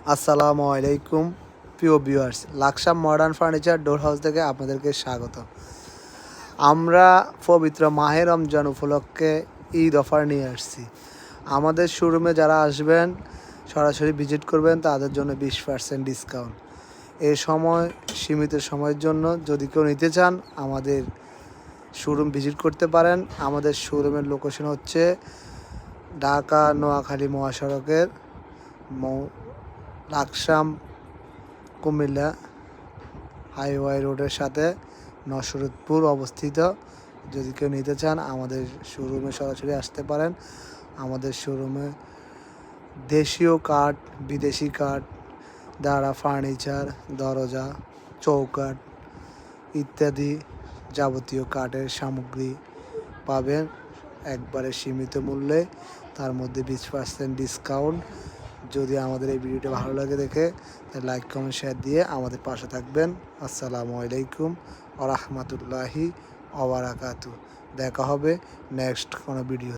আসসালামু আলাইকুম প্রিয় ভিউয়ার্স, লাকসাম মডার্ন ফার্নিচার ডোর হাউস থেকে আপনাদেরকে স্বাগত। আমরা পবিত্র মাহে রমজান উপলক্ষে ঈদ অফার নিয়ে আসছি। আমাদের শোরুমে যারা আসবেন, সরাসরি ভিজিট করবেন, তাদের জন্য 20% ডিসকাউন্ট। এই সময় সীমিত সময়ের জন্য, যদি কেউ নিতে চান আমাদের শোরুম ভিজিট করতে পারেন। আমাদের শোরুমের লোকেশন হচ্ছে ঢাকা নোয়াখালী মহাসড়কের লাকসাম কুমিল্লা হাইওয়ে রোডের সাথে নসরতপুর অবস্থিত। যদি কেউ নিতে চান আমাদের শোরুমে সরাসরি আসতে পারেন। আমাদের শোরুমে দেশীয় কাঠ, বিদেশি কাঠ দ্বারা ফার্নিচার, দরজা, চৌকাঠ ইত্যাদি যাবতীয় কাঠের সামগ্রী পাবেন একবারে সীমিত মূল্যে, তার মধ্যে 20% ডিসকাউন্ট। যদি আমাদের এই ভিডিওটা ভালো লাগে দেখে লাইক কমেন্ট শেয়ার দিয়ে আমাদের পাশে থাকবেন। আসসালামু আলাইকুম ওয়া রাহমাতুল্লাহি ওয়া বারাকাতুহু। দেখা হবে নেক্সট কোনো ভিডিও।